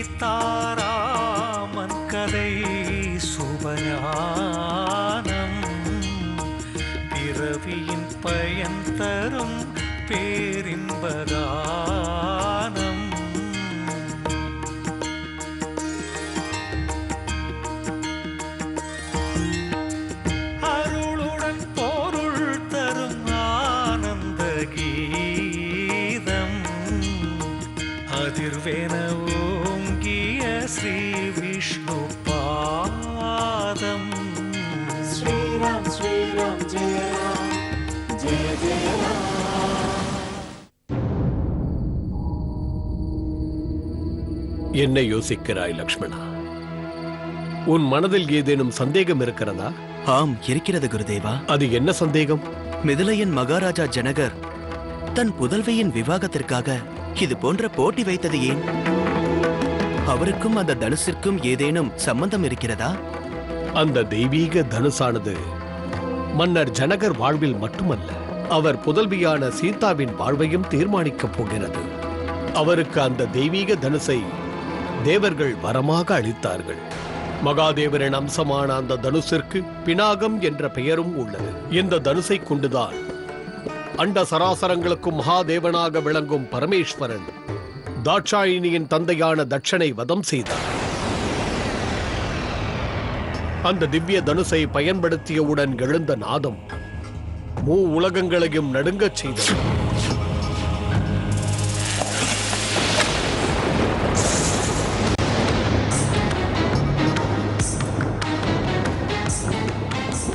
சீதாராமன் கதை சுபஞானம் பிறவியின் பயன் தரும் பேரின்பகானம். அருளுடன் பொருள் தரும் ஆனந்த கீதம் அதிர்வேன ஓங்கிய ஸ்ரீ விஷ்ணு பாதம். ஸ்ரீராம் ஸ்ரீராம் ஜெய ராம் ஜெய ஜெய ராம். என்ன யோசிக்கிறாய் லக்ஷ்மணா? உன் மனதில் ஏதேனும் சந்தேகம் இருக்கிறதா? ஆம், இருக்கிறது குருதேவா. அது என்ன சந்தேகம்? மிதிலையின் மகாராஜா ஜனகர் தன் புதல்வியின் விவாகத்திற்காக இது போன்ற போட்டி வைத்தது ஏன்? அவருக்கும் அந்த தனுசிற்கும் ஏதேனும் சம்பந்தம் இருக்கிறதா? அந்த தெய்வீக தனுசானது மன்னர் ஜனகர் வாழ்வில் மட்டுமல்ல, அவர் புதல்வியான சீதாவின் வாழ்வையும் தீர்மானிக்கப் போகிறது. அவருக்கு அந்த தெய்வீக தனுசை தேவர்கள் வரமாக அளித்தார்கள். மகாதேவரின் அம்சமான அந்த தனுசிற்கு பினாகம் என்ற பெயரும் உள்ளது. இந்த தனுசை கொண்டுதான் அண்ட சராசரங்களுக்கும் மகாதேவனாக விளங்கும் பரமேஸ்வரன் தாட்சாயினியின் தந்தையான தட்சனை வதம் செய்தார். அந்த திவ்ய தனுசை பயன்படுத்தியவுடன் எழுந்த நாதம் உலகங்களையும் நடுங்கச் செய்தது.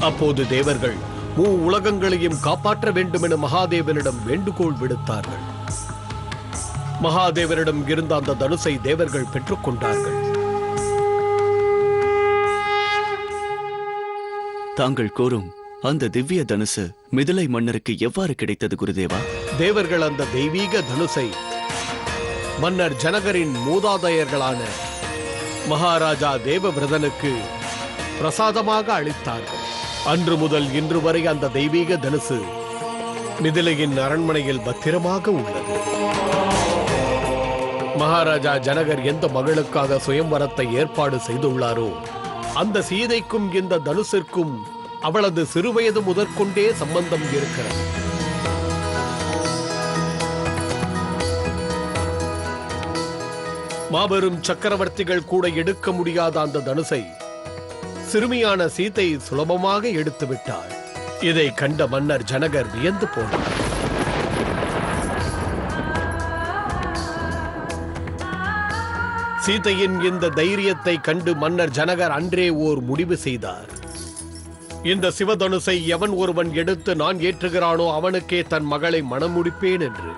அப்போது தேவர்கள் உலகங்களையும் காப்பாற்ற வேண்டும் என மகாதேவனிடம் வேண்டுகோள் விடுத்தார்கள். மகாதேவரிடம் இருந்த அந்த தனுசை தேவர்கள் பெற்றுக்கொண்டார்கள். தாங்கள் கூறும் அந்த திவ்ய தனுசு மிதிலை மன்னருக்கு எவ்வாறு கிடைத்தது குருதேவா? தேவர்கள் அந்த தெய்வீக தனுசை மன்னர் ஜனகரின் மூதாதையர்களான மகாராஜா தேவவிரதனுக்கு பிரசாதமாக அளித்தார்கள். அன்று முதல் இன்று வரை அந்த தெய்வீக தனுசு மிதிலையின் அரண்மனையில் பத்திரமாக உள்ளது. மகாராஜா ஜனகர் எந்த மகளுக்காக சுயம்வரத்தை ஏற்பாடு செய்துள்ளாரோ அந்த சீதைக்கும் இந்த தனுசிற்கும் அவளது சிறுவயது முதற்கொண்டே சம்பந்தம் இருக்கிறது. மாபெரும் சக்கரவர்த்திகள் கூட எடுக்க முடியாத அந்த தனுசை சிறுமியான சீதை சுலபமாக எடுத்து விட்டாள். இதை கண்ட மன்னர் ஜனகர் வியந்து போனார். சீதையின் இந்த தைரியத்தை கண்டு மன்னர் ஜனகர் அன்றே ஓர் முடிவு செய்தார். இந்த சிவதனுசை எவன் ஒருவன் எடுத்து நான் ஏற்றுகிறானோ அவனுக்கே தன் மகளை மணமுடிப்பேன் என்று.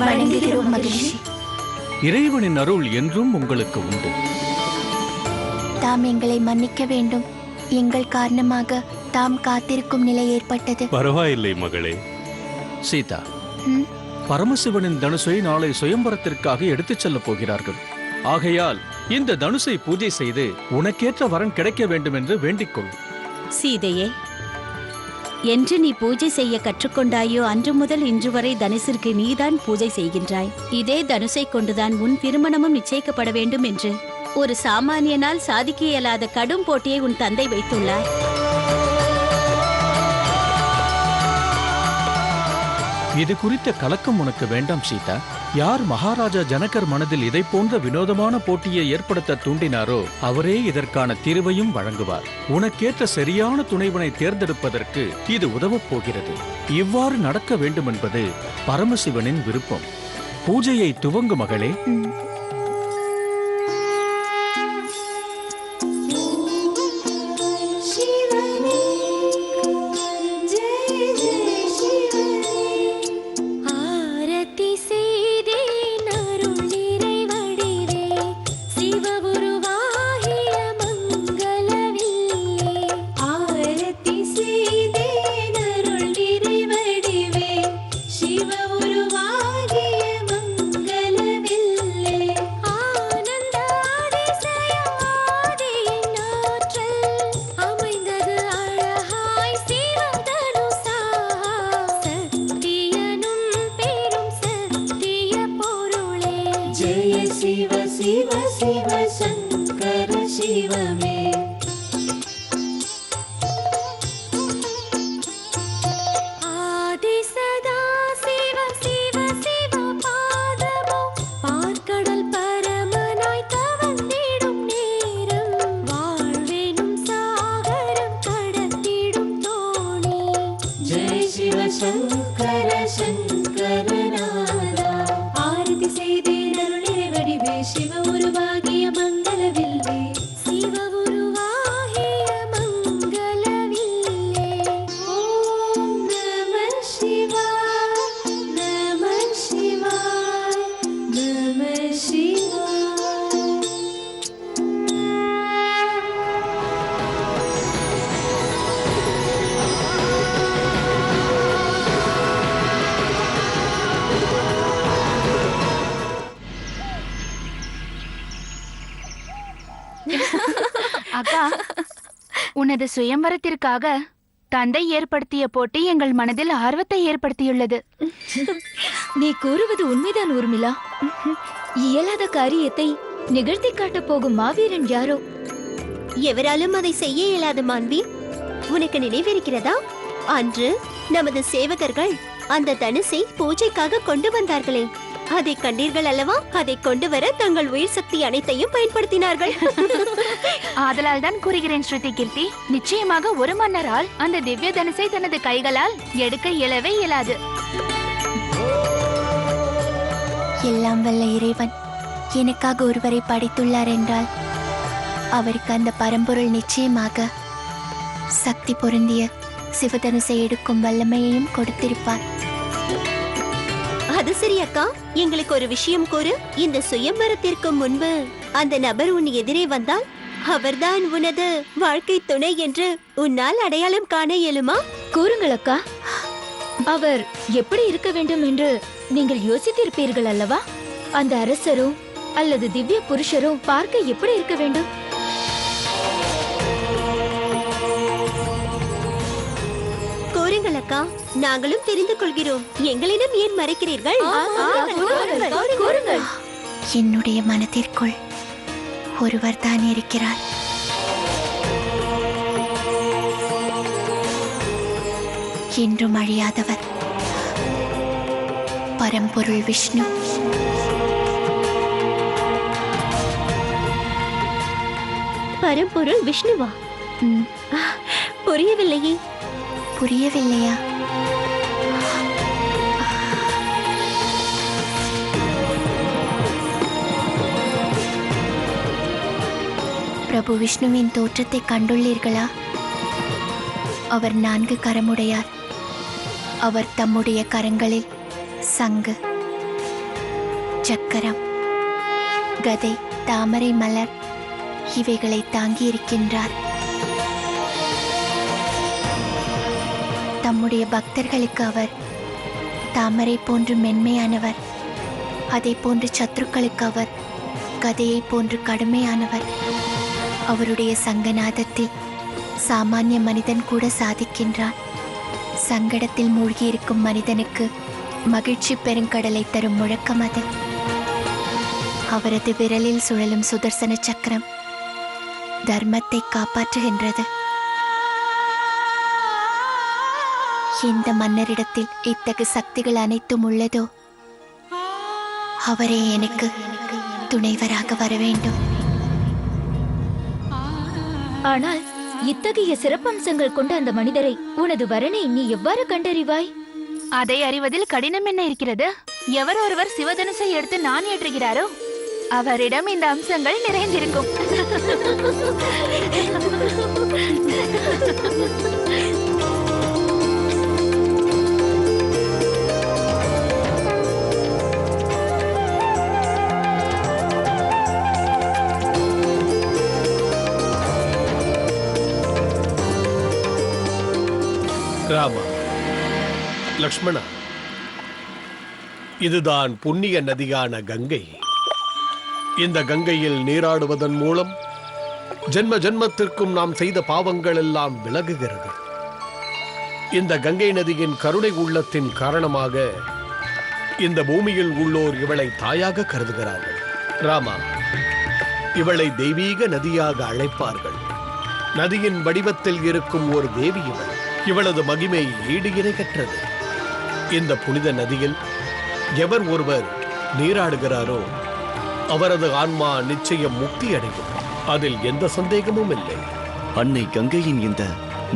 வணங்குகிறோம் மகிழ்ச்சி. இறைவனின் அருள் என்றும் உங்களுக்கு உண்டு. தாம் எங்களை மன்னிக்க வேண்டும். எங்கள் காரணமாக தாம் காத்திருக்கும் நிலை ஏற்பட்டது. பரவாயில்லை மகளே. சீதா, பரமசிவனின் தனுசை நாளை சுயம்பரத்திற்காக எடுத்துச் செல்ல போகிறார்கள். ஆகையால் இந்த தனுசை பூஜை செய்து உனக்கேற்ற வரன் கிடைக்க வேண்டும் என்று வேண்டிக்கொள். சீதையே, என்று நீ பூஜை செய்ய கற்றுக்கொண்டாயோ அன்று முதல் இன்று வரை தனுசிற்கு நீதான் பூஜை செய்கின்றாய். இதே தனுசை கொண்டுதான் உன் திருமணமும் நிச்சயிக்கப்பட வேண்டும் என்று ஒரு சாமானியனால் சாதிக்க இயலாத கடும் போட்டியை உன் தந்தை வைத்துள்ளார். இது குறித்த கலக்கம் உனக்கு வேண்டாம் சீதா. யார் மகாராஜா ஜனகர் மனதில் இதை போன்ற வினோதமான போட்டியை ஏற்படுத்த தூண்டினாரோ அவரே இதற்கான தீர்வையும் வழங்குவார். உனக்கேற்ற சரியான துணைவனை தேர்ந்தெடுப்பதற்கு இது உதவப் போகிறது. இவ்வாறு நடக்க வேண்டும் என்பது பரமசிவனின் விருப்பம். பூஜையை துவங்கு மகளே. शिव शिव शिव शङ्कर शिव मे शंकर शंकर नादा आरती செய்தே நருளிரை வடிவே சிவ உருவாகிய மங்களவில்லே சிவ உருவாகிய மங்களவில்லே ஓம் நம சிவாய நம சிவாய நம சிவாய அக்கா, உனது சுயம்வரத்திற்காக தந்தை ஏற்படுத்திய போட்டி எங்கள் மனதில் ஆர்வத்தை ஏற்படுத்தியுள்ளது. நீ கூறுவது உண்மைதான் ஊர்மிளா. இயலாத காரியத்தை நிகழ்த்தி காட்டப் போகும் மாவீரன் யாரோ. எவராலும் அதை செய்ய இயலாத மாண்பி. உனக்கு நினைவிருக்கிறதா? அன்று நமது சேவகர்கள் அந்த தனுசை பூஜைக்காக கொண்டு வந்தார்களே, அதை கண்டீர்கள் அல்லவா? அதை கொண்டு வர தங்கள் உயிர் சக்தி அனைத்தையும் பயன்படுத்தினார்கள். ஆதலால் தான் கூறுகிறேன் ஸ்ருதி கீர்த்தி, நிச்சயமாக ஒரு மன்னரால் அந்த திவ்ய தனுசை தனது கைகளால் எடுக்க இயலவே இயலாது. எல்லாம் வல்ல இறைவன் எனக்காக ஒருவரை படைத்துள்ளார் என்றால் அவருக்கு அந்த பரம்பொருள் நிச்சயமாக சக்தி பொருந்திய சிவதனுசை எடுக்கும் வல்லமையையும் கொடுத்திருப்பார். அது சரி அக்கா, எங்களுக்கு ஒரு விஷயம் கூறு. இந்த சுயம்பரத்திற்கு முன்பு அந்த நபர் உன் எதிரே வந்தால் அவர்தான் உனது வாழ்க்கை துணை என்று உன்னால் அடையாளம் காண இயலுமா? கூறுங்கள் அக்கா, அவர் எப்படி இருக்க வேண்டும் என்று நீங்கள் யோசித்திருப்பீர்கள் அல்லவா? அந்த அரசரோ அல்லது திவ்ய புருஷரோ பார்க்க எப்படி இருக்க வேண்டும்? கூறுங்கள் அக்கா, நாங்களும் தெரிந்து கொள்கிறோம். எங்களிடம் ஏன் மறைக்கிறீர்கள்? கூறுங்கள். என்னுடைய மனதிற்குள் ஒருவர் தான் இருக்கிறார். என்றும் அழியாதவர், பரம்பொருள் விஷ்ணு. பரம்பொருள் விஷ்ணுவா? புரியவில்லையே. புரியவில்லையா? பிரபு விஷ்ணுவின் தோற்றத்தை கண்டுள்ளீர்களா? அவர் 4 கரமுடையார். அவர் தம்முடைய கரங்களில் சங்கு, சக்கரம், கதை, தாமரை மலர் இவைகளை தாங்கி இருக்கின்றார். தம்முடைய பக்தர்களுக்கு அவர் தாமரை போன்று மென்மையானவர். அதை போன்று சத்துருக்களுக்கு அவர் கதையை போன்று கடுமையானவர். அவருடைய சங்கநாதத்தில் சாமானிய மனிதன் கூட சாதிக்கின்றான். சங்கடத்தில் மூழ்கியிருக்கும் மனிதனுக்கு மகிழ்ச்சி பெருங்கடலை தரும் முழக்கம் அது. அவரது விரலில் சுழலும் சுதர்சன சக்கரம் தர்மத்தை காப்பாற்றுகின்றது. எந்த மன்னரிடத்தில் இத்தகு சக்திகள் அனைத்தும் உள்ளதோ அவரே எனக்கு துணைவராக வர வேண்டும். ஆனால் இத்தகைய சிறப்பம்சங்கள் கொண்ட அந்த மனிதரை, உனது வரனை நீ எவ்வாறு கண்டறிவாய்? அதை அறிவதில் கடினம் என்ன இருக்கிறது? எவர் ஒருவர் சிவதனுசை எடுத்து நான் ஏற்றுகிறாரோ அவரிடம் இந்த அம்சங்கள் நிறைந்திருக்கும். ராமா, லக்ஷ்மணா, இதுதான் புண்ணிய நதியான கங்கை. இந்த கங்கையில் நீராடுவதன் மூலம் ஜென்ம ஜென்மத்திற்கும் நாம் செய்த பாவங்கள் எல்லாம் விலகுகிறது. இந்த கங்கை நதியின் கருணை உள்ளத்தின் காரணமாக இந்த பூமியில் உள்ளோர் இவளை தாயாக கருதுகிறார்கள். ராமா, இவளை தெய்வீக நதியாக அழைப்பார்கள். நதியின் வடிவத்தில் இருக்கும் ஒரு தேவி இவள். இவளது மகிமை ஈடு இணைக்கற்றது. இந்த புனித நதியில் எவர் ஒருவர் நீராடுகிறாரோ அவரது ஆன்மா நிச்சயம் முக்தி அடையும். அதில் எந்த சந்தேகமும் இல்லை. அன்னை கங்கையின் இந்த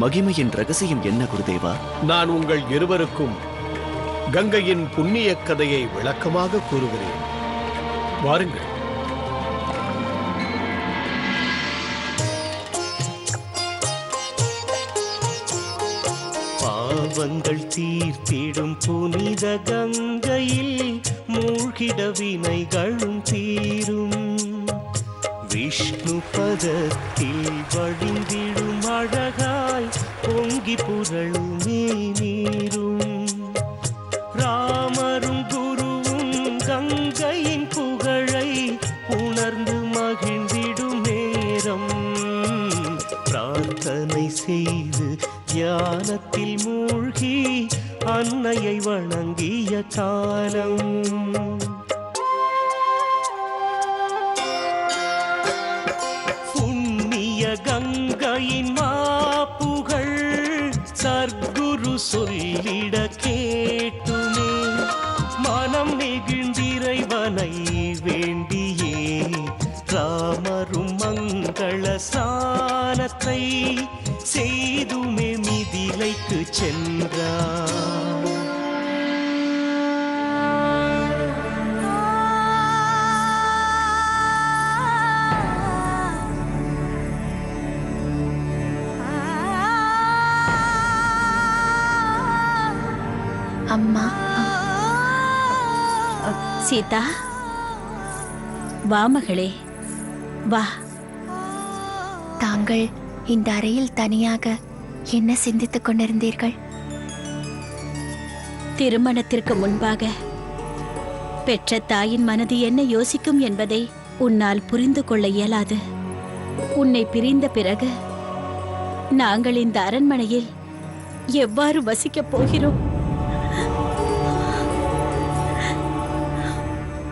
மகிமையின் ரகசியம் என்ன குருதேவா? நான் உங்கள் இருவருக்கும் கங்கையின் புண்ணிய கதையை விளக்கமாக கூறுகிறேன். வாருங்கள். பாவங்கள் தீர்த்திடும் புனித கங்கையில் மூழ்கிட வினைகளும் தீரும். விஷ்ணு பதத்தில் வழிந்திடும் அழகாய் பொங்கி புரளுமே நீரும். ராமரும் குருவும் கங்கையின் புகழை உணர்ந்து மகிழ்ந்திடும் நேரம். பிரார்த்தனை செய்து தியானத்தில் மூழ்கி அன்னையை வணங்கிய காலம். புண்ணிய கங்கையின் மாப்புகள் சர்க்குரு சொல்லிட கேட்டுமே மனம் நெகிழ்ந்திறைவனை வேண்டியே ராமரும் மங்கள ஸ்நானத்தை செய்துமே மிதிலைக்கு சென்றார். அம்மா, சீதா, வா மகளே, வா. தாங்கள் இந்த அறையில் தனியாக என்ன சிந்தித்துக் கொண்டிருந்தீர்கள்? திருமணத்திற்கு முன்பாக பெற்ற தாயின் மனது என்ன யோசிக்கும் என்பதை உன்னால் புரிந்து கொள்ள இயலாது. உன்னை பிரிந்த பிறகு நாங்கள் இந்த அரண்மனையில் எவ்வாறு வசிக்கப் போகிறோம்?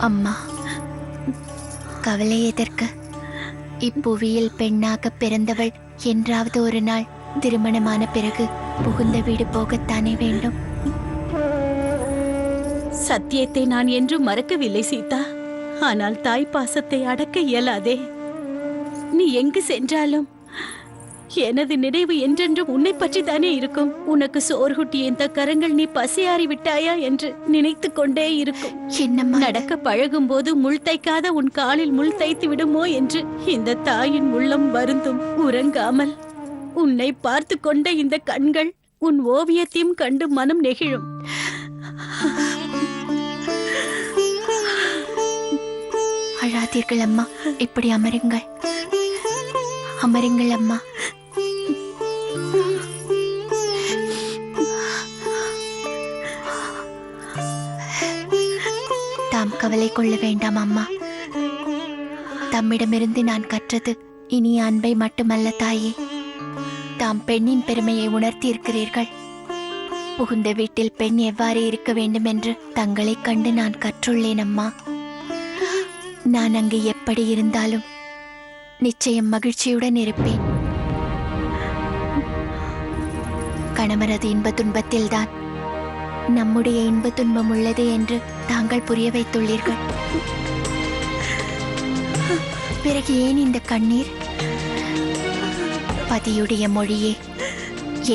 அம்மா, கவலை எதற்கு? இப்புவியில் பெண்ணாக பிறந்தவள் என்றாவது ஒரு நாள் திருமணமான பிறகு புகுந்த வீடு போகத்தானே வேண்டும். சத்தியத்தை நான் என்றும் மறக்கவில்லை சீதா. ஆனால் தாய் பாசத்தை அடக்க இயலாதே. நீ எங்கு சென்றாலும் எனது நினைவு என்றென்றும் உன்னை பற்றி தானே இருக்கும். உனக்கு சோர்குட்டிய இந்த கரங்கள் நீ பசியாறி விட்டாயா என்று நினைத்து கொண்டே இருக்கும். என்னம்மா, நடக்க பழகும் போது முள் தைக்காத உன் காலில் முள் தைத்து விடுமோ என்று இந்த தாயின் உள்ளம் வருந்தும். உறங்காமல் உன்னை பார்த்து கொண்ட இந்த கண்கள் உன் ஓவியத்தையும் கண்டு மனம் நெகிழும். அழாதீர்கள் அம்மா, இப்படி அமருங்கள். அமருங்கள் அம்மா. தாம் கவலை கொள்ள வேண்டாம் அம்மா. தம்மிடமிருந்து நான் கற்றது இனி அன்பை மட்டுமல்ல தாயே. தாம் பெண்ணின் பெருமையை உணர்த்தி இருக்கிறீர்கள். புகுந்த வீட்டில் பெண் எவ்வாறு இருக்க வேண்டும் என்று தங்களைக் கண்டு நான் கற்றுள்ளேன் அம்மா. நான் அங்கு எப்படி இருந்தாலும் நிச்சயம் மகிழ்ச்சியுடன் இருப்பேன். கணவரது இன்ப துன்பத்தில்தான் நம்முடைய இன்ப துன்பம் உள்ளது என்று தாங்கள் புரிய வைத்துள்ளீர்கள். பிறகு ஏன் இந்த கண்ணீர்? பதியுடைய மொழியே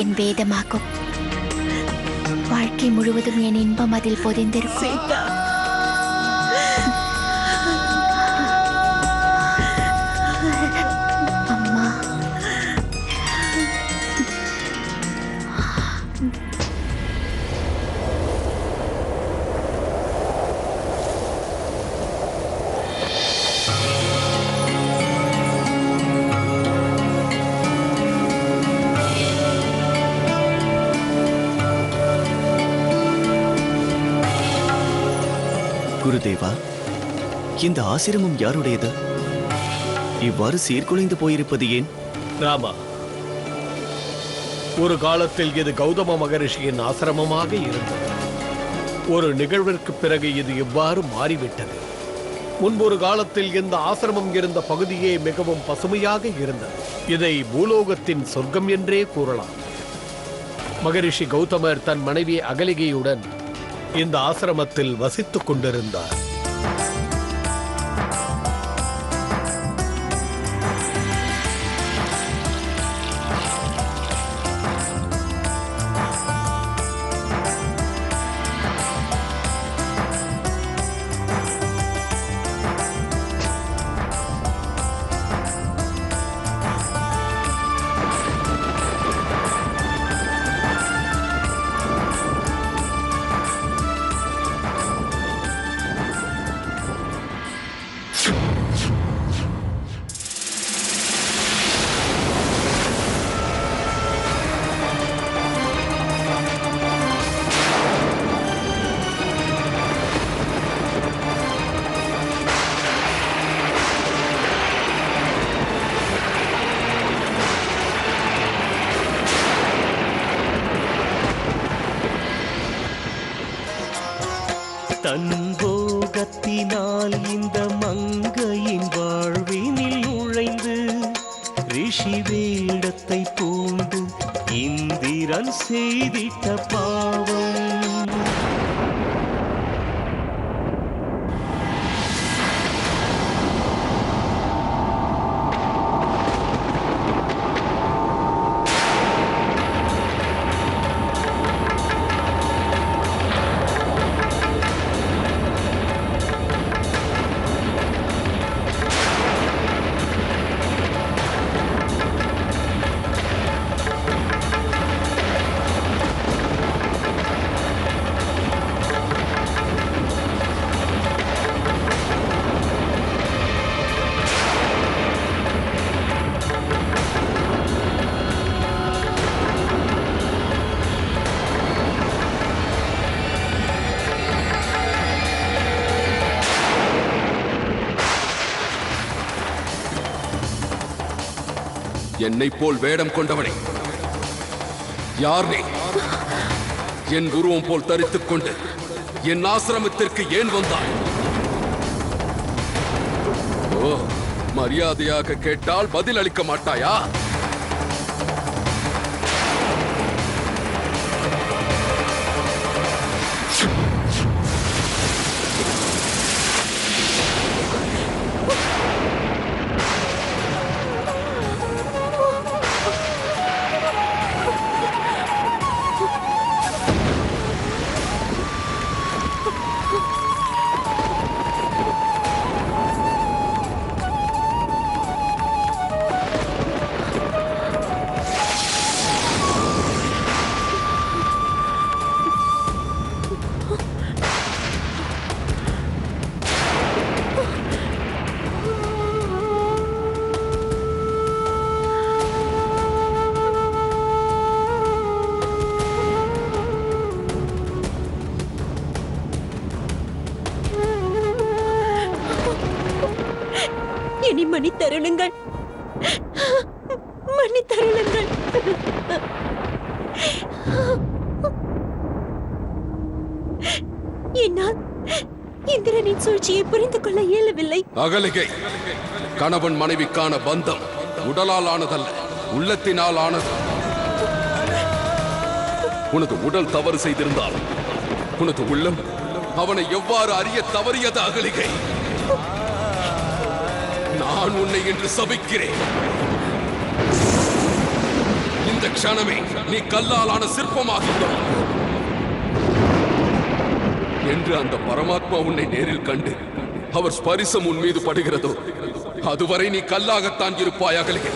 என் வேதமாகும். வாழ்க்கை முழுவதும் என் இன்பம் அதில் பொதிந்திருக்கும். அம்மா, குருதேவா, இந்த ஆசிரமம் யாருடையது? இவ்வாறு சீர்குலைந்து போயிருப்பது ஏன்? ராமா, ஒரு காலத்தில் இது கௌதம மகரிஷியின் ஆசிரமமாக இருந்தது. ஒரு நிகழ்விற்கு பிறகு இது இவ்வாறு மாறிவிட்டது. முன்பொரு காலத்தில் இந்த ஆசிரமம் இருந்த பகுதியே மிகவும் பசுமையாக இருந்தது. இதை பூலோகத்தின் சொர்க்கம் என்றே கூறலாம். மகரிஷி கௌதமர் தன் மனைவி அகலிகையுடன் இந்த ஆசிரமத்தில் வசித்துக் கொண்டிருந்தார். தன் போகத்தினால் இந்த மங்கையின் வாழ்வினில் நுழைந்து ரிஷி வேடத்தை பூண்டு இந்திரன் செய்திட்ட பாவம். என்னை போல் வேடம் கொண்டவனே, யார் நீ? என் உருவம் போல் தரித்துக் கொண்டு என் ஆசிரமத்திற்கு ஏன் வந்தாய்? ஓ, மரியாதையாக கேட்டால் பதில் அளிக்க மாட்டாயா? இனி மன்னித்தருளுங்கள், மன்னித்தருளுங்கள். என்னால் இந்திரனின் சூழ்ச்சியை புரிந்து கொள்ள இயலவில்லை. அகலிகை, கணவன் மனைவிக்கான பந்தம் உடலால் ஆனதல்ல, உள்ளத்தினால் ஆனது. உனது உடல் தவறு செய்திருந்தால் உனது உள்ளம் அவனை எவ்வாறு அறிய தவறியது? அகலிகை, நான் உன்னை என்று சபிக்கிறேன். இந்த க்ஷணமே நீ கல்லாலான சிற்பமாகிவிடும் என்று அந்த பரமாத்மா உன்னை நேரில் கண்டு அவர் ஸ்பரிசம் உன் மீது படுகிறதோ அதுவரை நீ கல்லாகத்தான் இருப்பாய். அகலிகை,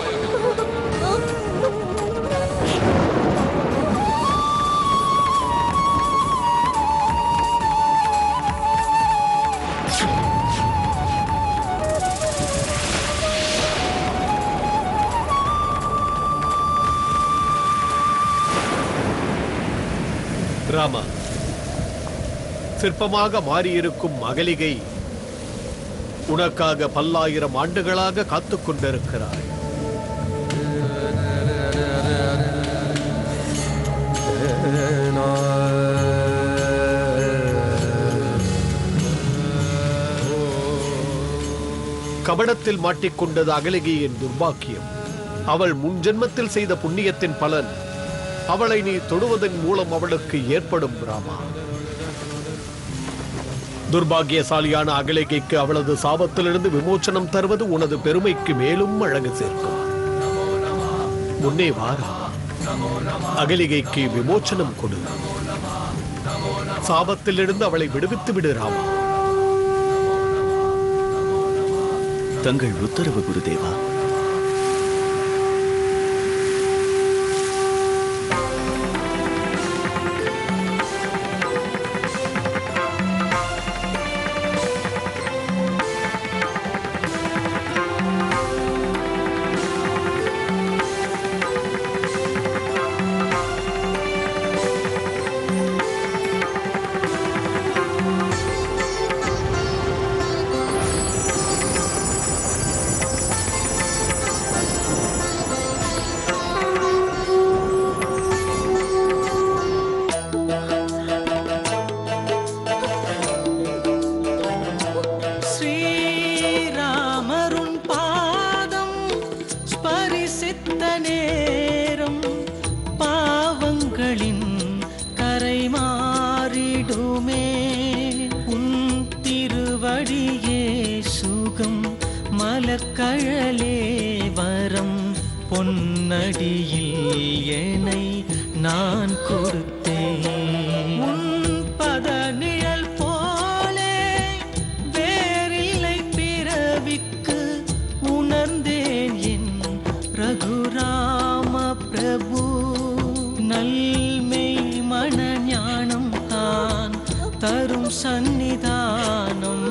ராமா, சிற்பமாக மாறியிருக்கும் அகலிகை உனக்காக பல்லாயிரம் ஆண்டுகளாக காத்துக் கொண்டிருக்கிறாய். கபடத்தில் மாட்டிக்கொண்டது அகலிகையின் துர்பாக்கியம். அவள் முன் ஜென்மத்தில் செய்த புண்ணியத்தின் பலன். அவளை நீ தொடுவதன் மூலம் அவளுக்கு ஏற்படும் ராமா. துர்பாகியசாலியான அகலிகைக்கு அவளது சாபத்திலிருந்து விமோச்சனம் தருவது உனது பெருமைக்கு மேலும் அழகு சேர்க்கும். முன்னே வாரா, அகலிகைக்கு விமோச்சனம் கொடு. சாபத்திலிருந்து அவளை விடுவித்து விடு ராமா. தங்கள் உத்தரவு குருதேவா. மலர்கழலே வரம் பொன்னடியில் என்னை நான் கொடுத்தேன். உன் பத நிழல் போலே வேறில்லை பிறவிக்கு உணர்ந்தேன் என் ரகுராம பிரபு. நல்மெய் மன ஞானம் தான் தரும் சந்நிதானம்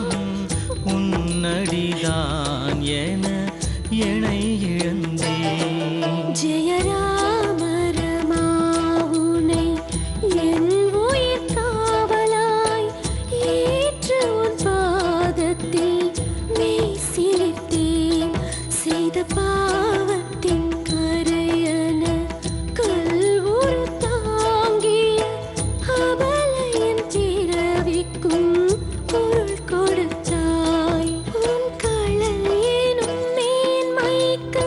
உன்னடிதான் என எனை இழந்தேன். ஜெயராம ரமாவுனை என் உயிர் காவலாய் ஏற்று உன் பாதத்தில் மெய் சிலிர்த்தேன். செய்த பாவத்தின் கரையன கல்வுரு தாங்கிய அபலையின் பிறவிக்கும் பொருள் கொடுத்தாய். உன் களல் எனும் மேன்மைக்கு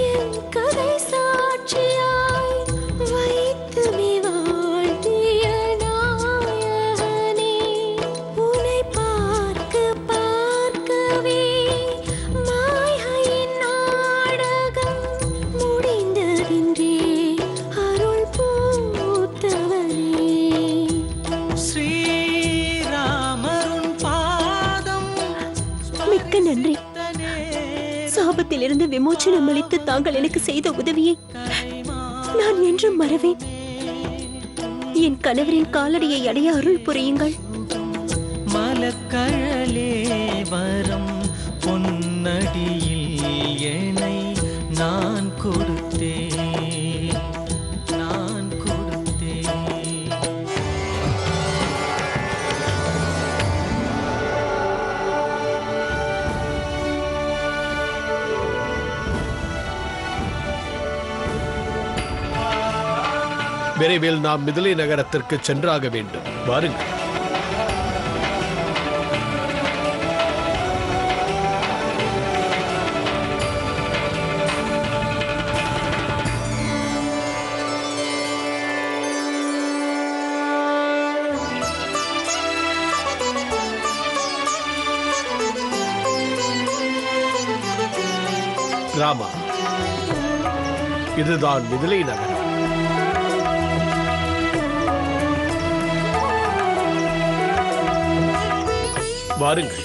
என் கதை சாட்சியாய் வைத்துமே வாழ்த்திய நாயகனே. உன்னை பார்க்க பார்க்கவே மாயையின் நாடகம் முடிந்ததின்றே அருள் பூத்தவரே. ஸ்ரீராமருன் பாதம் மிக்க நன்றி. சாபத்திலிருந்து விமோச்சனம் அளித்து தாங்கள் எனக்கு செய்த உதவியை நான் என்றும் மறவேன். என் கணவரின் காலடியை அடைய அருள் புரியுங்கள். மலர்கழலே வரம் பொன்னடியில் என்னை நான் கொடுத்தேன். நான் கொடுத்தேன். விரைவில் நாம் மிதிலை நகரத்திற்கு சென்றாக வேண்டும். வாருங்கள். ராமா, இதுதான் மிதிலை நகரம். வாருங்கள்.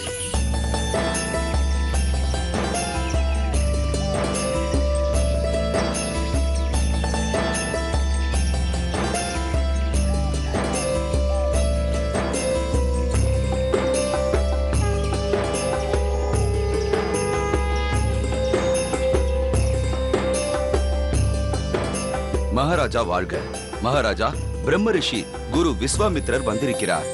மகாராஜா வாழ்க. மகாராஜா, பிரம்ம ரிஷி குரு விஸ்வாமித்திரர் வந்திருக்கிறார்.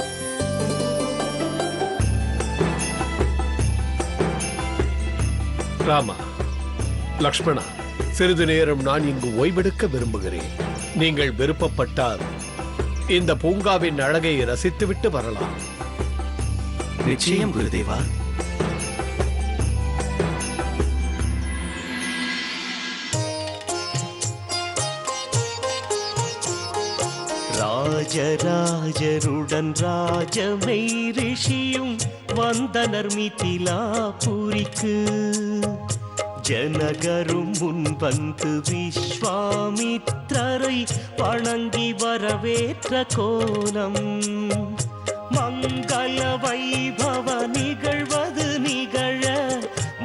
ராமா, லக்ஷ்மணா, சிறிது நேரம் நான் இங்கு ஓய்வெடுக்க விரும்புகிறேன். நீங்கள் விருப்பப்பட்டால் இந்த பூங்காவின் அழகை ரசித்துவிட்டு வரலாம். நிச்சயம் குருதேவா. கஜராஜருடன் ராஜமை ரிஷியும் வந்தனர் மிதிலாபுரிக்கு. ஜனகரும் முன்வந்து விஸ்வாமித்ரரை வணங்கி வரவேற்ற கோலம். மங்கள வைபவ நிகழ்வது நிகழ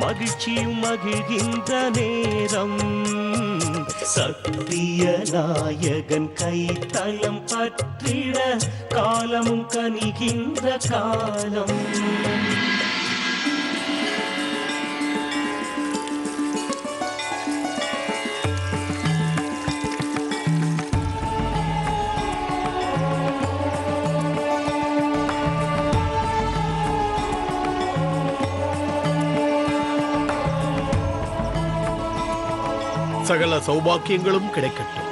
மகிழ்ச்சியும் மகிழ்கின்ற நேரம். சத்திய நாயகன் கைத்தளம் பற்றிட காலமும் கனிகின்ற காலம். சகல சௌபாக்கியங்களும் கிடைக்கட்டும்.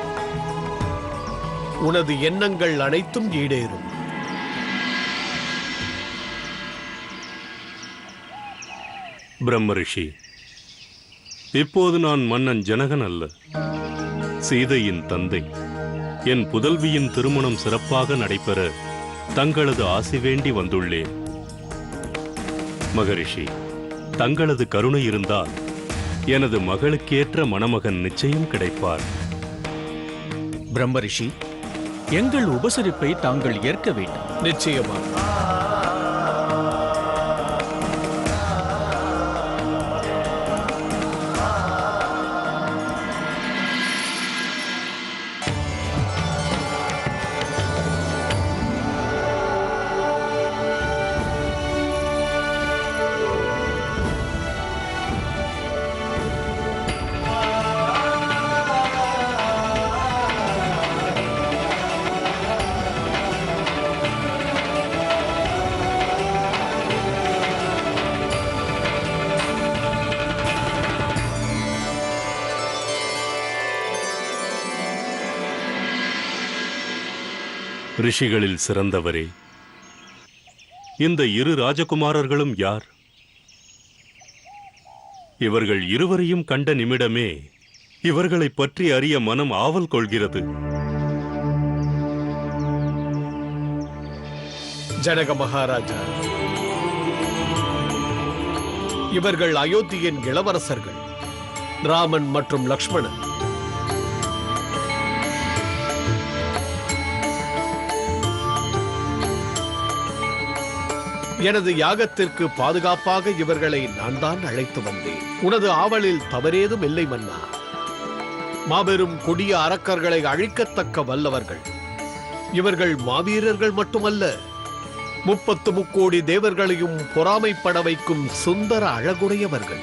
உனது எண்ணங்கள் அனைத்தும் ஈடேறும். பிரம்மரிஷி, இப்போது நான் மன்னன் ஜனகன் அல்ல, சீதையின் தந்தை. என் புதல்வியின் திருமணம் சிறப்பாக நடைபெற தங்களது ஆசி வேண்டி வந்துள்ளேன். மகரிஷி, தங்களது கருணை இருந்தால் எனது மகளுக்கேற்ற மணமகன் நிச்சயம் கிடைப்பார். பிரம்மரிஷி, எங்கள் உபசரிப்பை தாங்கள் ஏற்க வேண்டும். நிச்சயமாக. ரிஷிகளில் சிறந்தவரே, இந்த இரு ராஜகுமாரர்களும் யார்? இவர்கள் இருவரையும் கண்ட நிமிடமே இவர்களை பற்றி அறிய மனம் ஆவல் கொள்கிறது. ஜனக மகாராஜா, இவர்கள் அயோத்தியின் இளவரசர்கள் ராமன் மற்றும் லக்ஷ்மணன். எனது யாகத்திற்கு பாதுகாப்பாக இவர்களை நான் தான் அழைத்து வந்தேன். உனது ஆவலில் தவறேதும் இல்லை மன்னா. மாபெரும் கொடிய அரக்கர்களை அழிக்கத்தக்க வல்லவர்கள் இவர்கள். மாவீரர்கள் மட்டுமல்ல, 30 முக்கோடி தேவர்களையும் பொறாமைப்பட வைக்கும் சுந்தர அழகுடையவர்கள்.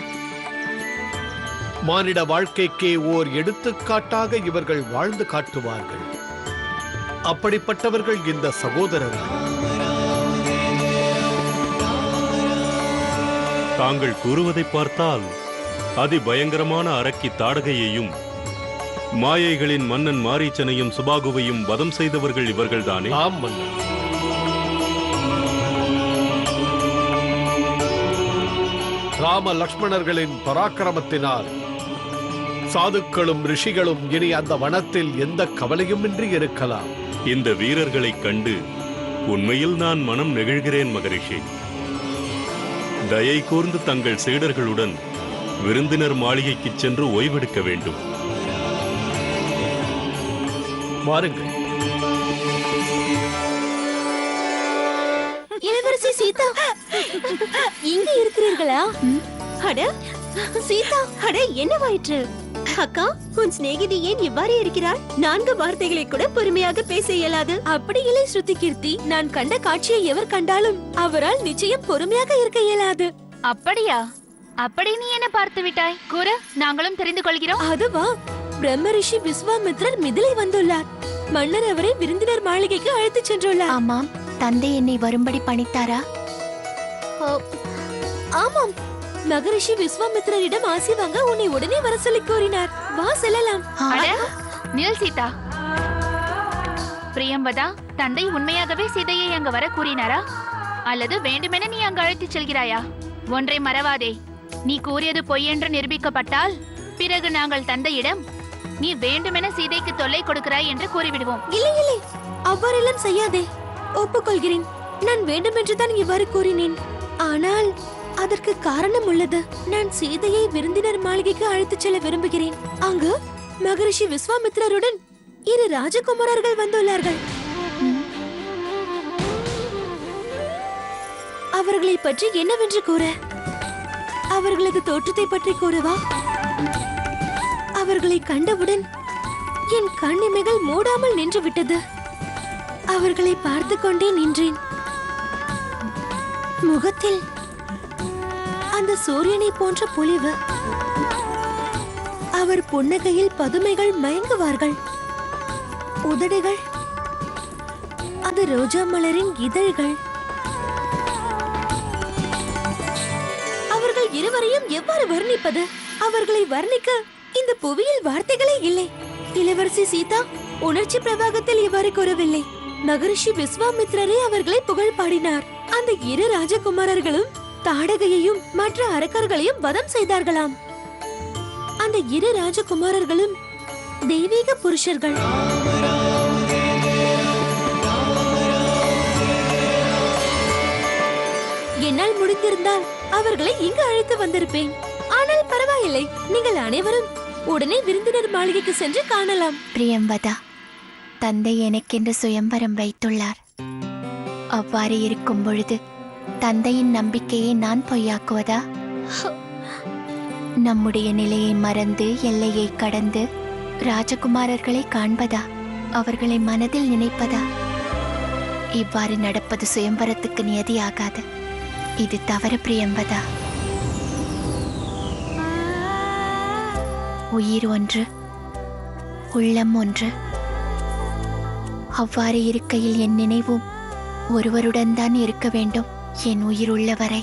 மானிட வாழ்க்கைக்கே ஓர் எடுத்துக்காட்டாக இவர்கள் வாழ்ந்து காட்டுவார்கள். அப்படிப்பட்டவர்கள் இந்த சகோதரர்கள். தாங்கள் கூறுவதை பார்த்தால் அதிபயங்கரமான அரக்கி தாடகையையும் மாயைகளின் மன்னன் மாரீச்சனையும் சுபாகுவையும் வதம் செய்தவர்கள் இவர்கள்தானே? ஆம் மன்னன். ராம லக்ஷ்மணர்களின் பராக்கிரமத்தினால் சாதுக்களும் ரிஷிகளும் இனி அந்த வனத்தில் எந்த கவலையும் இன்றி இருக்கலாம். இந்த வீரர்களைக் கண்டு உண்மையில் நான் மனம் நெகிழ்கிறேன் மகரிஷி. தயை கூர்ந்து தங்கள் சீடர்களுடன் விருந்தினர் மாளிகைக்கு சென்று ஓய்வெடுக்க வேண்டும். வாருங்கள். இளவரசி சீதா, இங்க இருக்கிறீர்களா? அட சீதா, அட என்னவாயிற்று? அக்கா, உன் சிநேகிதி ஏன் இவ்வாறு இருக்கிறாள்? 4 வார்த்தைகளை கூட பொறுமையாக பேச இயலாது. அப்படி இல்லை ஸ்ருதி கீர்த்தி, நான் கண்ட காட்சியை எவர் கண்டாலும் அவரால் நிச்சயம் பொறுமையாக இருக்க இயலாது. அப்படியா? அப்படி நீ என்ன பார்த்து விட்டாய்? கூறு, நாங்களும் தெரிந்து கொள்கிறோம். அதுவா, பிரம்மரிஷி விஸ்வாமித்ரர் மிதிலை வந்துள்ளார். மன்னர் அவரை விருந்தினர் மாளிகைக்கு அழைத்துச் சென்றுள்ளார். ஆமாம், தந்தை என்னை வரும்படி பணித்தாரா? ஆமாம், மகரிஷி விஸ்வாமித்ரரிடம் ஆசி வாங்க உன்னை உடனே வர சொல்லி கூறினார். வா செல்லலாம். நில் சீதா. பிரியம்பதா, தந்தை உண்மையாகவே சீதையை அங்கு வர கூறினாரா? அல்லது வேண்டுமென நீ அங்கு அழைத்துச் செல்கிறாயா? ஒன்றை மறவாதே, நீ கூறியது பொய் என்று நிரூபிக்கப்பட்டால் பிறகு நாங்கள் தந்தையிடம் நீ வேண்டுமென சீதைக்கு தொல்லை கொடுக்கிறாய் என்று கூறிவிடுவோம். இல்லை இல்லை, அவ்வாறெல்லாம் செய்யாதே. ஒப்புக்கொள்கிறேன், நான் வேண்டுமென்று தான் இவ்வாறு கூறினேன். ஆனால் அதற்கு காரணம் உள்ளது. நான் சீதையை விருந்தினர் மாளிகைக்கு அழைத்துச் செல்ல விரும்புகிறேன். அங்கு மகரிஷி விஸ்வாமித்திரருடன் 2 ராஜகுமாரர்கள் வந்துள்ளார்கள். அவர்களை பற்றி என்னவென்று கூற? அவர்களது தோற்றத்தை பற்றி கூறவா? அவர்களை கண்டவுடன் என் கண்ணிமைகள் மூடாமல் நின்று விட்டது. அவர்களை பார்த்து கொண்டே நின்றேன். முகத்தில் அந்த சூரியனை போன்ற பொலிவு. அவர் புன்னகையில் பதுமைகள் மயங்குவார்கள். உதடுகள், அது ரோஜா மலரின் இதழ்கள். அவர்கள் இருவரையும் எவ்வாறு வர்ணிப்பது? அவர்களை வர்ணிக்க இந்த புவியில் வார்த்தைகளே இல்லை. இளவரசி சீதா உணர்ச்சி பிரவாகத்தில் இவ்வாறு கூறவில்லை. மகரிஷி விஸ்வாமித்திரரே அவர்களை புகழ் பாடினார். அந்த 2 ராஜகுமாரர்களும் தாடகையையும் மற்ற அரக்கர்களையும் வதம் செய்தார்களாம். அந்த 2 ராஜகுமாரர்களும் தெய்வீக புருஷர்கள். என்னால் முடிந்திருந்தால் அவர்களை இங்கு அழைத்து வந்திருப்பேன். ஆனால் பரவாயில்லை, நீங்கள் அனைவரும் உடனே விருந்தினர் மாளிகைக்கு சென்று காணலாம். பிரியம்பதா, தந்தை எனக்கென்று சுயம்பரம் வைத்துள்ளார். அவ்வாறு இருக்கும் பொழுது தந்தையின் நம்பிக்கையை நான் பொய்யாக்குவதா? நம்முடைய நிலையை மறந்து எல்லையை கடந்து ராஜகுமாரர்களை காண்பதா? அவர்களை மனதில் நினைப்பதா? இவ்வாறு நடப்பது சுயம்பரத்துக்கு நியதியாகாது. இது தவறு பிரியம்பதா. உயிர் ஒன்று, உள்ளம் ஒன்று. அவ்வாறு இருக்கையில் என் நினைவும் ஒருவருடன் தான் இருக்க வேண்டும். என் உயிர் உள்ளவரை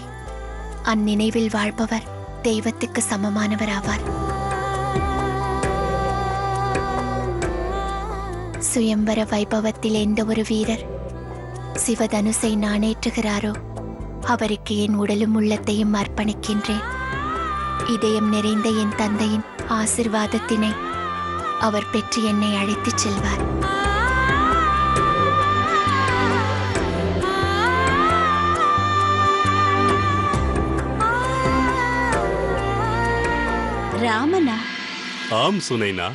அந்நினைவில் வாழ்பவர் தெய்வத்துக்கு சமமானவர் ஆவார். சுயம்பர வைபவத்தில் எந்த ஒரு வீரர் சிவதனுசை நாணேற்றுகிறாரோ அவருக்கு என் உடலும் உள்ளத்தையும் அர்ப்பணிக்கின்றேன். இதயம் நிறைந்த என் தந்தையின் ஆசிர்வாதத்தினை அவர் பெற்று என்னை அழைத்துச் செல்வார். ராமனா? ஆம் சுனைனா,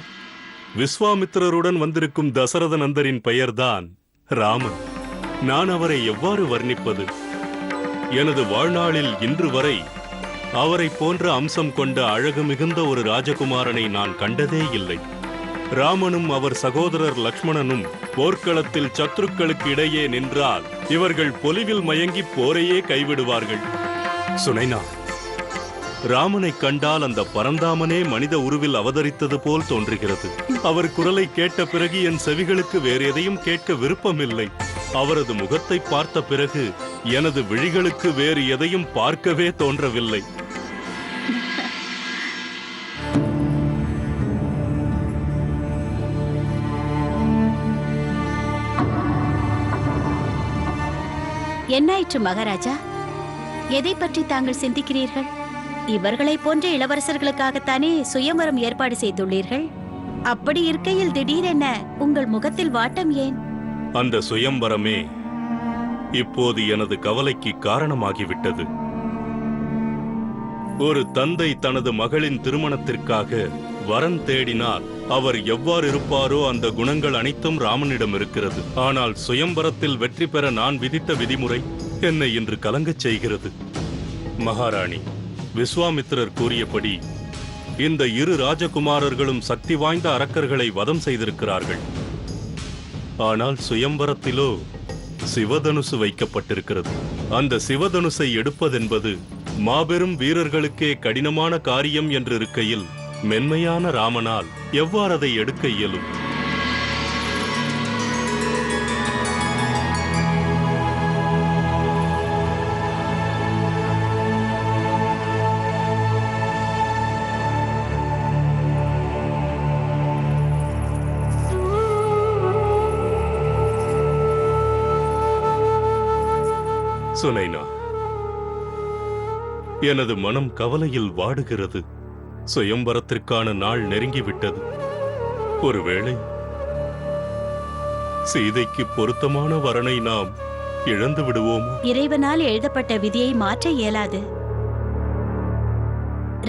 விஸ்வாமித்திரருடன் வந்திருக்கும் தசரத நந்தரின் பெயர்தான் ராமன். நான் அவரை எவ்வாறு வர்ணிப்பது? எனது வாழ்நாளில் இன்று வரை அவரை போன்ற அம்சம் கொண்ட அழகு மிகுந்த ஒரு ராஜகுமாரனை நான் கண்டதே இல்லை. ராமனும் அவர் சகோதரர் லக்ஷ்மணனும் போர்க்களத்தில் சத்ருக்களுக்கு இடையே நின்றால் இவர்கள் பொலிவில் மயங்கி போரையே கைவிடுவார்கள். சுனைனா, ராமனை கண்டால் அந்த பரந்தாமனே மனித உருவில் அவதரித்தது போல் தோன்றுகிறது. அவர் குரலை கேட்ட பிறகு என் செவிகளுக்கு வேறு எதையும் கேட்க விருப்பமில்லை. அவரது முகத்தை பார்த்த பிறகு எனது விழிகளுக்கு வேறு எதையும் பார்க்கவே தோன்றவில்லை. என்னாயிற்று மகாராஜா? எதை பற்றி தாங்கள் சிந்திக்கிறீர்கள்? இவர்களை போன்ற இளவரசர்களுக்காகத்தானே சுயம்பரம் ஏற்பாடு செய்துள்ளீர்கள். அப்படி இருக்கையில் திடீரென உங்கள் முகத்தில் வாட்டம் ஏன்? அந்த சுயம்பரமே இப்போது எனது கவலைக்கு காரணமாகிவிட்டது. ஒரு தந்தை தனது மகளின் திருமணத்திற்காக வரன் தேடினால் அவர் எவ்வாறு இருப்பாரோ அந்த குணங்கள் அனைத்தும் ராமனிடம் இருக்கிறது. ஆனால் சுயம்பரத்தில் வெற்றி பெற நான் விதித்த விதிமுறை என்னை இன்று கலங்கச் செய்கிறது. மகாராணி, விஸ்வாமித்திரர் கூறியபடி இந்த 2 ராஜகுமாரர்களும் சக்தி வாய்ந்த அரக்கர்களை வதம் செய்திருக்கிறார்கள். ஆனால் சுயம்பரத்திலோ சிவதனுசு வைக்கப்பட்டிருக்கிறது. அந்த சிவதனுசை எடுப்பதென்பது மாபெரும் வீரர்களுக்கே கடினமான காரியம் என்று இருக்கையில் மென்மையான ராமனால் எவ்வாறு அதை எடுக்க இயலும்? சுனைனா, எனது மனம் கவலையில் வாடுகிறது. சுயம்பரத்திற்கான நாள் நெருங்கிவிட்டது. ஒருவேளை சீதைக்கு பொருத்தமான வரனை நாம் இழந்து விடுவோமோ? இறைவனால் எழுதப்பட்ட விதியை மாற்ற இயலாது.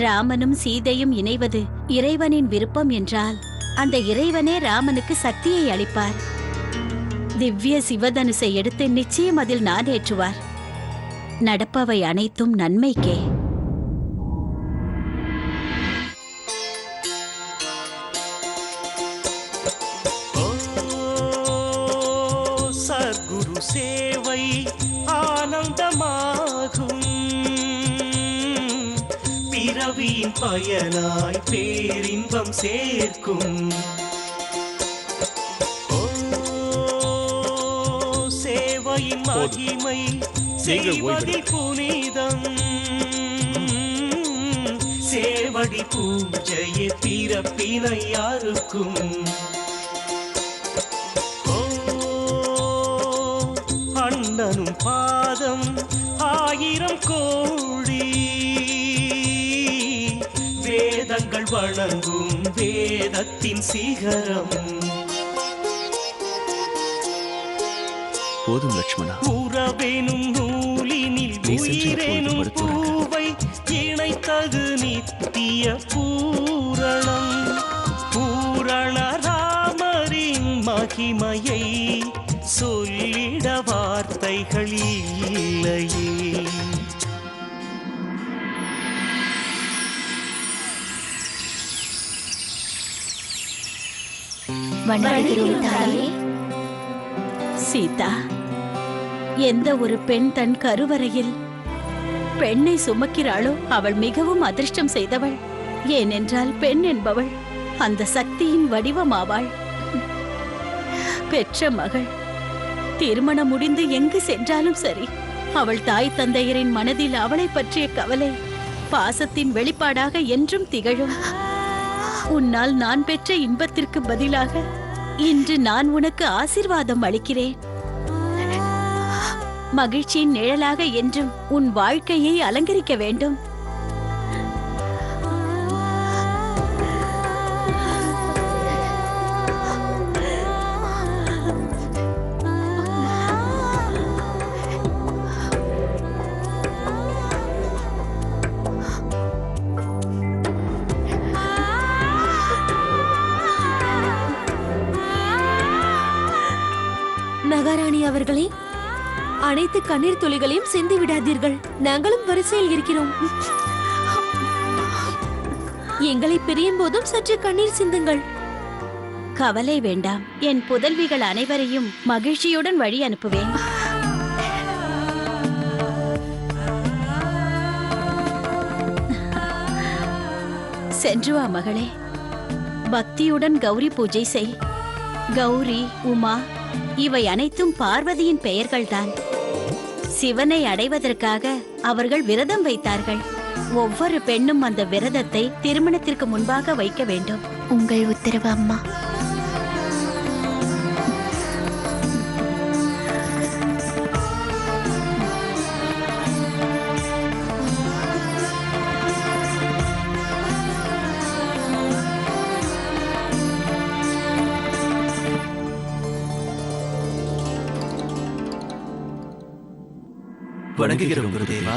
ராமனும் சீதையும் இணைவது இறைவனின் விருப்பம் என்றால் அந்த இறைவனே ராமனுக்கு சக்தியை அளிப்பார். திவ்ய சிவதனுசை எடுத்து நிச்சயம் அதில் நான் ஏற்றுவார். நடப்பவை அனைத்தும் நன்மைக்கே. சர்க்குரு சேவை ஆனந்தமாகும், பிறவியின் பயனாய் பேரின்பம் சேர்க்கும். சேவையின் மகிமை செய்வதி புனிதம், சேவடி பூஜையை பிறப்பினை யாருக்கும். அண்ணனும் பாதம் 1000 கோடி, வேதங்கள் வழங்கும் வேதத்தின் சிகரம். போதும் லட்சுமணா, உறவெனும் நூலினில் உயிரெனும் பூவை இணைத்தது நித்திய பூரணம். பூரண ராமரின் மகிமையை சொல்லிட வார்த்தைகள் இல்லையே. சீதா, எந்த ஒரு பெண் தன் கருவறையில் பெண்ணை சுமக்கிறாளோ அவள் மிகவும் அதிர்ஷ்டம் செய்தவள். ஏனென்றால் பெண் என்பவள் அந்த சக்தியின் வடிவமாவாள். பெற்ற மகள் திருமணம் முடிந்து எங்கு சென்றாலும் சரி, அவள் தாய் தந்தையரின் மனதில் அவளை பற்றிய கவலை பாசத்தின் வெளிப்பாடாக என்றும் திகழும். உன்னால் நான் பெற்ற இன்பத்திற்கு பதிலாக இன்று நான் உனக்கு ஆசீர்வாதம் அளிக்கிறேன். மகிழ்ச்சியின் நிழலாக என்றும் உன் வாழ்க்கையை அலங்கரிக்க வேண்டும். மகாராணி அவர்களே, அனைத்து கண்ணீர் துளிகளையும் சிந்தி விடாதீர்கள். நாங்களும் வரிசையில் இருக்கிறோம். எங்களை பிரியும் போதும் சற்று கண்ணீர் சிந்துங்கள். கவலை வேண்டாம். என் புதல்விகள் அனைவரையும் மகிழ்ச்சியுடன் வழி அனுப்புவேன். சென்று வா மகளே. பக்தியுடன் கௌரி பூஜை செய். கௌரி, உமா இவை அனைத்தும் பார்வதியின் பெயர்கள்தான். சிவனை அடைவதற்காக அவர்கள் விரதம் வைத்தார்கள். ஒவ்வொரு பெண்ணும் அந்த விரதத்தை திருமணத்திற்கு முன்பாக வைக்க வேண்டும். உங்கள் உத்தரவு அம்மா. வணங்குகிறோம் குருதேவா.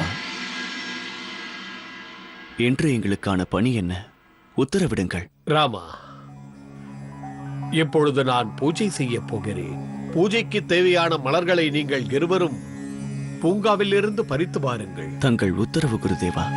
இன்று எங்களுக்கான பணி என்ன? உத்தரவிடுங்கள். ராமா, இப்பொழுது நான் பூஜை செய்ய போகிறேன். பூஜைக்கு தேவையான மலர்களை நீங்கள் இருவரும் பூங்காவில் இருந்து பறித்து பாருங்கள். தங்கள் உத்தரவு குருதேவா.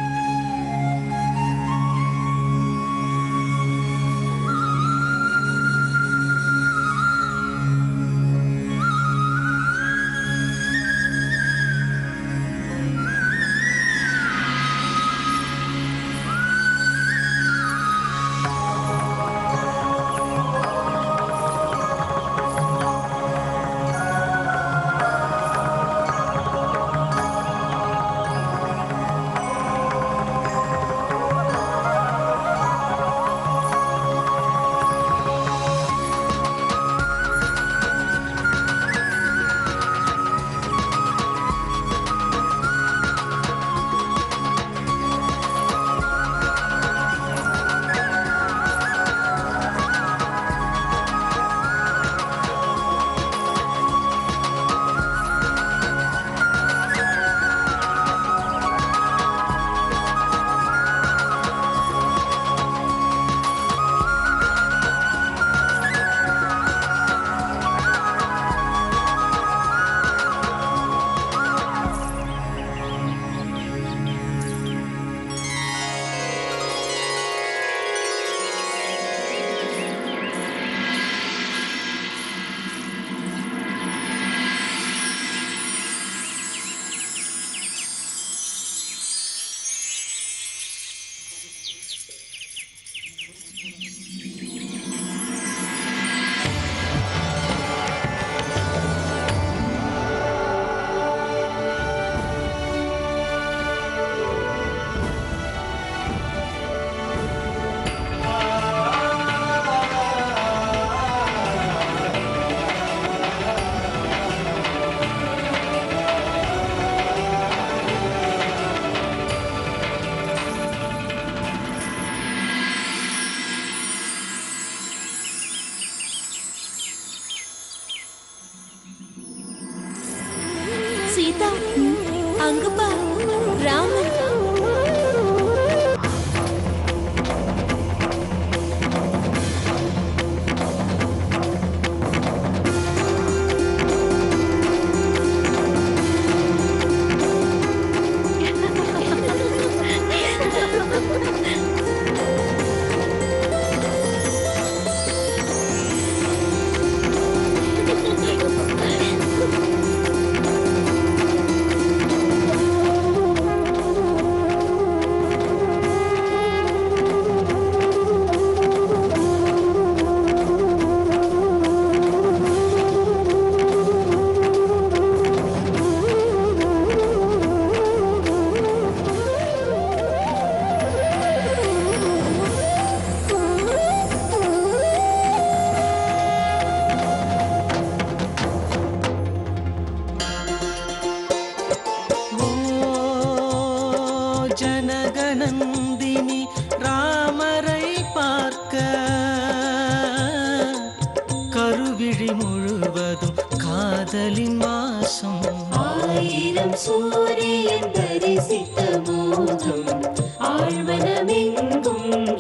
நந்தினி ராமரை பார்க்க கருவிழி முழுவதும் காதலின் வாசம். ஆயிரம் சூரியன் தரிசித்த மோகம் ஆழ்மனமெங்கும்